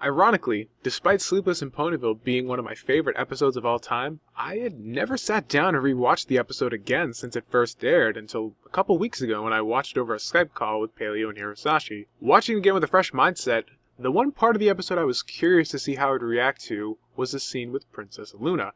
Ironically, despite Sleepless in Ponyville being one of my favorite episodes of all time, I had never sat down and rewatched the episode again since it first aired until a couple weeks ago when I watched it over a Skype call with Paleo and Hirosashi. Watching it again with a fresh mindset, the one part of the episode I was curious to see how I'd react to was the scene with Princess Luna.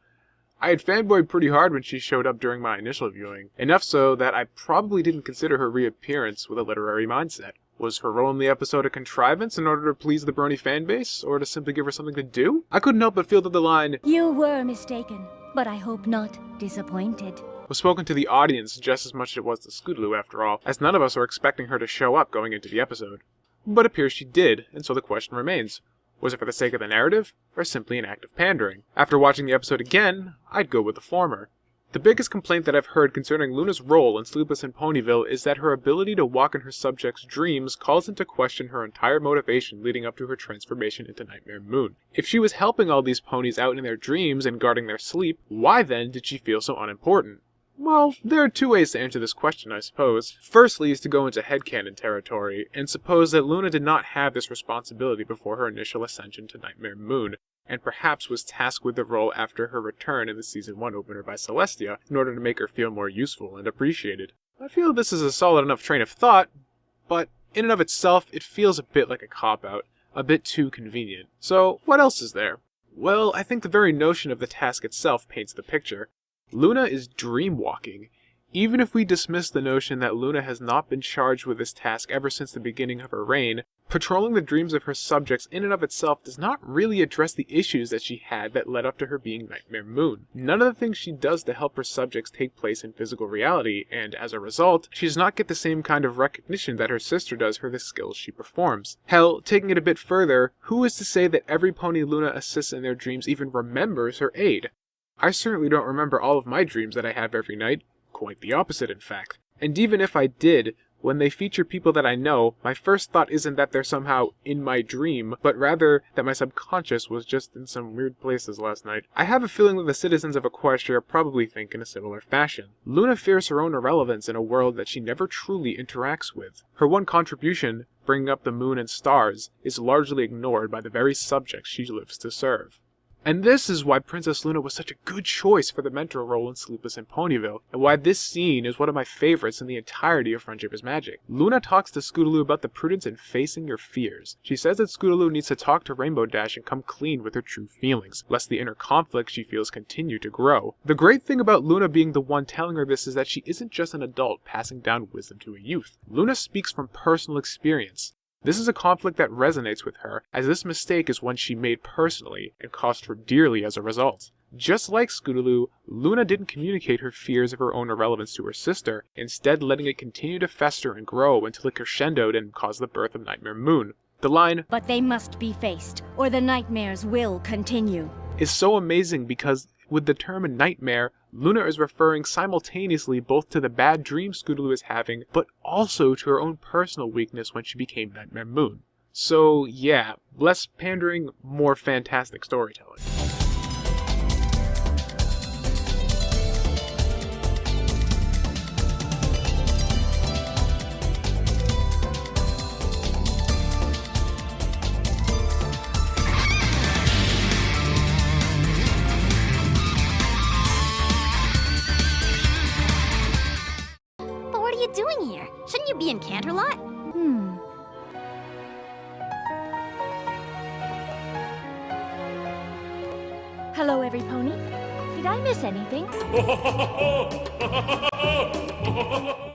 I had fanboyed pretty hard when she showed up during my initial viewing, enough so that I probably didn't consider her reappearance with a literary mindset. Was her role in the episode a contrivance in order to please the Brony fanbase, or to simply give her something to do? I couldn't help but feel that the line, "You were mistaken, but I hope not disappointed," was spoken to the audience just as much as it was to Scootaloo after all, as none of us were expecting her to show up going into the episode. But it appears she did, and so the question remains. Was it for the sake of the narrative, or simply an act of pandering? After watching the episode again, I'd go with the former. The biggest complaint that I've heard concerning Luna's role in Sleepless in Ponyville is that her ability to walk in her subjects' dreams calls into question her entire motivation leading up to her transformation into Nightmare Moon. If she was helping all these ponies out in their dreams and guarding their sleep, why then did she feel so unimportant? Well, there are two ways to answer this question, I suppose. Firstly is to go into headcanon territory, and suppose that Luna did not have this responsibility before her initial ascension to Nightmare Moon, and perhaps was tasked with the role after her return in the Season 1 opener by Celestia, in order to make her feel more useful and appreciated. I feel this is a solid enough train of thought, but in and of itself, it feels a bit like a cop-out, a bit too convenient. So, what else is there? Well, I think the very notion of the task itself paints the picture. Luna is dreamwalking. Even if we dismiss the notion that Luna has not been charged with this task ever since the beginning of her reign, patrolling the dreams of her subjects in and of itself does not really address the issues that she had that led up to her being Nightmare Moon. None of the things she does to help her subjects take place in physical reality, and as a result, she does not get the same kind of recognition that her sister does for the skills she performs. Hell, taking it a bit further, who is to say that every pony Luna assists in their dreams even remembers her aid? I certainly don't remember all of my dreams that I have every night. Quite the opposite, in fact. And even if I did, when they feature people that I know, my first thought isn't that they're somehow in my dream, but rather that my subconscious was just in some weird places last night. I have a feeling that the citizens of Equestria probably think in a similar fashion. Luna fears her own irrelevance in a world that she never truly interacts with. Her one contribution, bringing up the moon and stars, is largely ignored by the very subjects she lives to serve. And this is why Princess Luna was such a good choice for the mentor role in Sleepless in Ponyville, and why this scene is one of my favorites in the entirety of Friendship is Magic. Luna talks to Scootaloo about the prudence in facing your fears. She says that Scootaloo needs to talk to Rainbow Dash and come clean with her true feelings, lest the inner conflict she feels continue to grow. The great thing about Luna being the one telling her this is that she isn't just an adult passing down wisdom to a youth. Luna speaks from personal experience. This is a conflict that resonates with her, as this mistake is one she made personally, and cost her dearly as a result. Just like Scootaloo, Luna didn't communicate her fears of her own irrelevance to her sister, instead letting it continue to fester and grow until it crescendoed and caused the birth of Nightmare Moon. The line, "But they must be faced, or the nightmares will continue," is so amazing because with the term nightmare, Luna is referring simultaneously both to the bad dream Scootaloo is having, but also to her own personal weakness when she became Nightmare Moon. So yeah, less pandering, more fantastic storytelling. What are you doing here? Shouldn't you be in Canterlot? Hello, every pony. Did I miss anything?